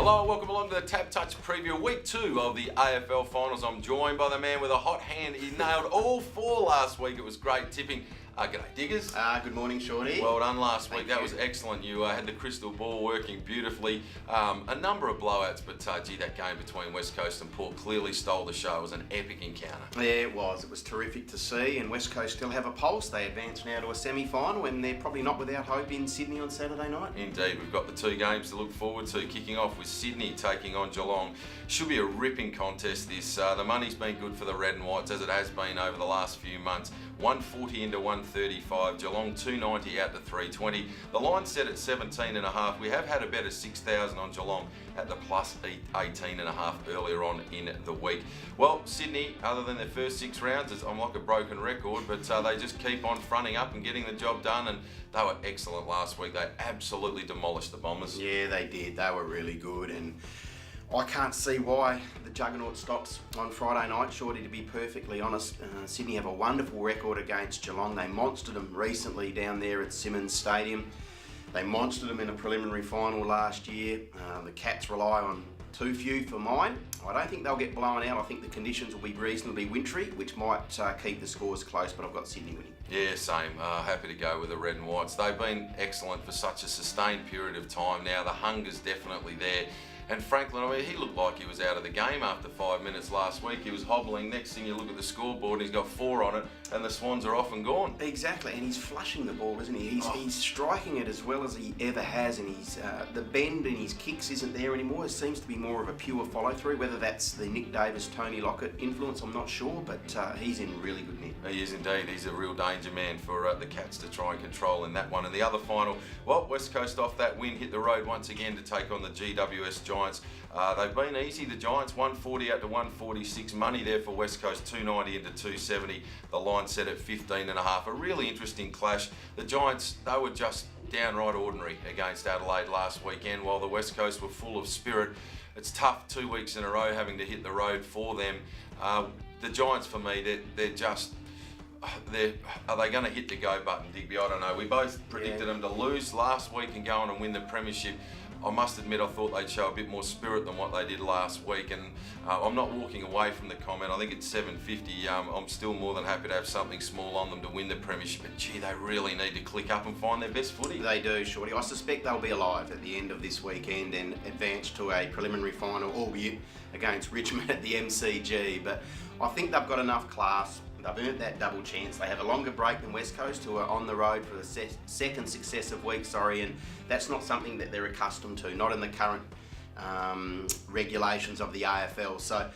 Hello and welcome along to the Tap Touch preview, week 2 of the AFL finals. I'm joined by the man with a hot hand. He nailed all 4 last week. It was great tipping. G'day Diggers. Good morning, Shorty. Well done last week. That was excellent. You had the crystal ball working beautifully. A number of blowouts, but gee, that game between West Coast and Port clearly stole the show. It was an epic encounter. Yeah, it was. It was terrific to see, and West Coast still have a pulse. They advance now to a semi-final, and they're probably not without hope in Sydney on Saturday night. Indeed, we've got the 2 games to look forward to, kicking off with Sydney taking on Geelong. Should be a ripping contest this. The money's been good for the Red and Whites, as it has been over the last few months. 140 into 135, Geelong 290 out to 320. The line set at 17.5. We have had a better 6,000 on Geelong at the plus 18.5 earlier on in the week. Well, Sydney, other than their first 6 rounds, I'm like a broken record, but they just keep on fronting up and getting the job done, and they were excellent last week. They absolutely demolished the Bombers. Yeah, they did. They were really good, and I can't see why the juggernaut stops on Friday night, Shorty, to be perfectly honest. Sydney have a wonderful record against Geelong. They monstered them recently down there at Simmons Stadium. They monstered them in a preliminary final last year. The Cats rely on too few for mine. I don't think they'll get blown out. I think the conditions will be reasonably wintry, which might keep the scores close, but I've got Sydney winning. Yeah, same. Happy to go with the Red and Whites. They've been excellent for such a sustained period of time now. The hunger's definitely there. And Franklin, I mean, he looked like he was out of the game after 5 minutes last week. He was hobbling. Next thing you look at the scoreboard, and he's got 4 on it, and the Swans are off and gone. Exactly, and he's flushing the ball, isn't he? He's striking it as well as he ever has, and he's the bend in his kicks isn't there anymore. It seems to be more of a pure follow-through. Whether that's the Nick Davis, Tony Lockett influence, I'm not sure, but he's in really good nick. He is indeed. He's a real danger man for the Cats to try and control in that one. And the other final, well, West Coast off that win hit the road once again to take on the GWS Giants. They've been easy, the Giants, 140 out to 146. Money there for West Coast, 290 into 270. The line set at 15.5. A really interesting clash. The Giants, they were just downright ordinary against Adelaide last weekend, while the West Coast were full of spirit. It's tough 2 weeks in a row having to hit the road for them. The Giants, for me, they're just... are they going to hit the go button, Digby? I don't know. We both predicted them to lose last week and go on and win the premiership. I must admit, I thought they'd show a bit more spirit than what they did last week, and I'm not walking away from the comment. I think it's 750. I'm still more than happy to have something small on them to win the premiership, but gee, they really need to click up and find their best footy. They do, Shorty. I suspect they'll be alive at the end of this weekend and advance to a preliminary final, albeit against Richmond at the MCG, but I think they've got enough class. They've earned that double chance. They have a longer break than West Coast, who are on the road for the second successive week, and that's not something that they're accustomed to, not in the current regulations of the AFL. So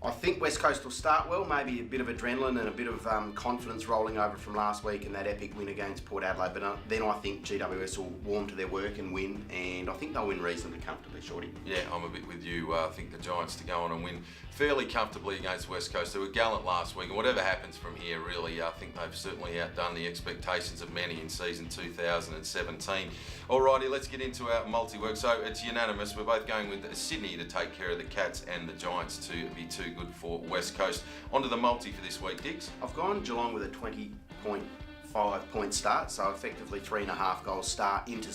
I think West Coast will start well, maybe a bit of adrenaline and a bit of confidence rolling over from last week and that epic win against Port Adelaide, but then I think GWS will warm to their work and win, and I think they'll win reasonably comfortably, Shorty. Yeah, I'm a bit with you. I think the Giants to go on and win fairly comfortably against West Coast. They were gallant last week, and whatever happens from here, really, I think they've certainly outdone the expectations of many in season 2017. Alrighty, let's get into our multi-work. So it's unanimous. We're both going with Sydney to take care of the Cats and the Giants to be too good for West Coast. Onto the multi for this week, Diggs. I've gone Geelong with a 20.5 point start, so effectively 3.5 goal start into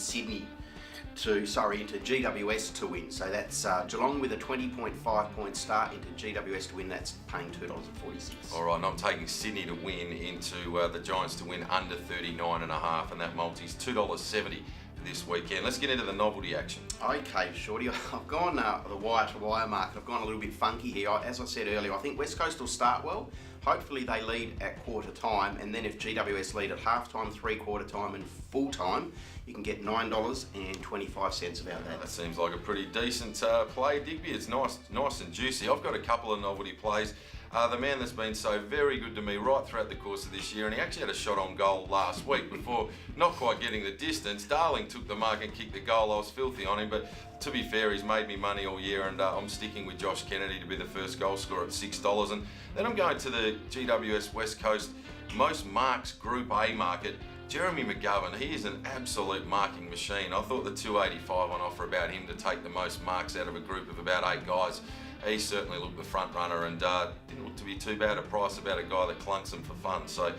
into GWS to win. So that's Geelong with a 20.5 point start into GWS to win. That's paying $2.46. All right, and I'm taking Sydney to win into the Giants to win under 39.5, and that multi's $2.70 this weekend. Let's get into the novelty action. Okay, Shorty, I've gone the wire to wire market. I've gone a little bit funky here. As I said earlier, I think West Coast will start well. Hopefully they lead at quarter time, and then if GWS lead at half time, 3/4 time and full time, you can get $9.25 about that. That seems like a pretty decent play, Digby. It's nice and juicy. I've got a couple of novelty plays. The man that's been so very good to me right throughout the course of this year, and he actually had a shot on goal last week before not quite getting the distance. Darling took the mark and kicked the goal. I was filthy on him, but to be fair, he's made me money all year, and I'm sticking with Josh Kennedy to be the first goal scorer at $6. And then I'm going to the GWS West Coast most marks Group A market. Jeremy McGovern, he is an absolute marking machine. I thought the 285 on offer about him to take the most marks out of a group of about 8 guys. he certainly looked the front runner and didn't look to be too bad a price about a guy that clunks them for fun. So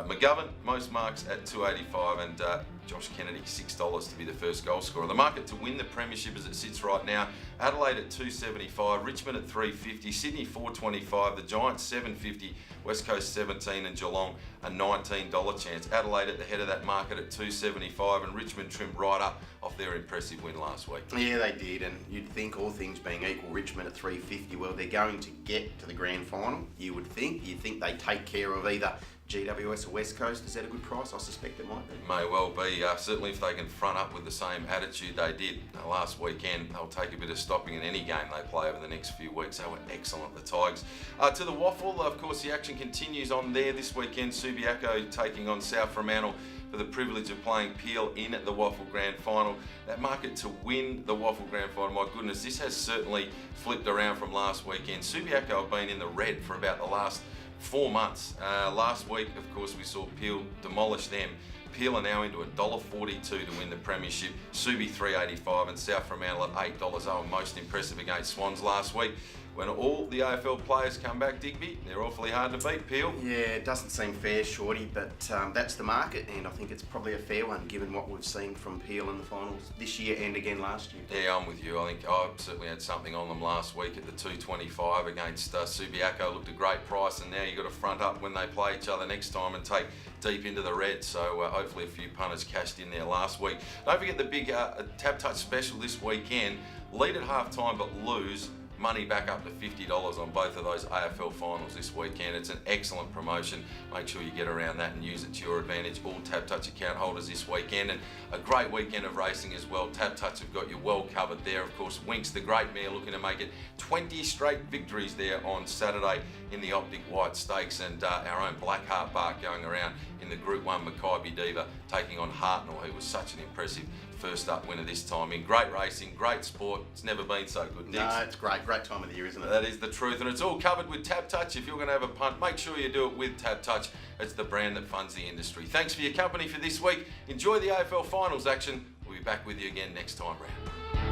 McGovern, most marks at $2.85, and Josh Kennedy, $6 to be the first goal scorer. The market to win the premiership as it sits right now: Adelaide at $2.75, Richmond at $3.50, Sydney $4.25, the Giants $7.50, West Coast $17, and Geelong a $19 chance. Adelaide at the head of that market at $2.75, and Richmond trimmed right up off their impressive win last week. Yeah, they did, and you'd think, all things being equal, Richmond at $3.50, well, they're going to get to the grand final, you would think. You'd think they take care of either GWS or West Coast. Is that a good price? I suspect it might be. May well be. Certainly if they can front up with the same attitude they did last weekend, they'll take a bit of stopping in any game they play over the next few weeks. They were excellent, the Tigers. To the Waffle, of course, the action continues on there this weekend. Subiaco taking on South Fremantle for the privilege of playing Peel in at the Waffle Grand Final. That market to win the Waffle Grand Final, my goodness, this has certainly flipped around from last weekend. Subiaco have been in the red for about the last 4 months. Last week, of course, we saw Peel demolish them. Peel are now into $1.42 to win the premiership. Subi $3.85 and South Fremantle at $8. They were most impressive against Swans last week. When all the AFL players come back, Digby, they're awfully hard to beat, Peel. Yeah, it doesn't seem fair, Shorty, but that's the market, and I think it's probably a fair one given what we've seen from Peel in the finals this year and again last year. Yeah, I'm with you. I think I certainly had something on them last week at the $2.25 against Subiaco. Looked a great price, and now you've got to front up when they play each other next time and take deep into the red. So hopefully a few punters cashed in there last week. Don't forget the big Tap Touch special this weekend. Lead at half time but lose. Money back up to $50 on both of those AFL finals this weekend. It's an excellent promotion. Make sure you get around that and use it to your advantage. All Tap Touch account holders this weekend, and a great weekend of racing as well. Tap Touch have got you well covered there. Of course, Winks, the great mare, looking to make it 20 straight victories there on Saturday in the Optic White Stakes, and our own Blackheart Bark going around in the Group 1 Mackay Diva taking on Hartnell, who was such an impressive first up winner this time. In great racing, great sport. It's never been so good, Diggs. No, it's great time of the year, isn't it? That is the truth, and it's all covered with Tap Touch. If you're going to have a punt, make sure you do it with Tap Touch. It's the brand that funds the industry. Thanks for your company for this week. Enjoy the AFL finals action. We'll be back with you again next time round.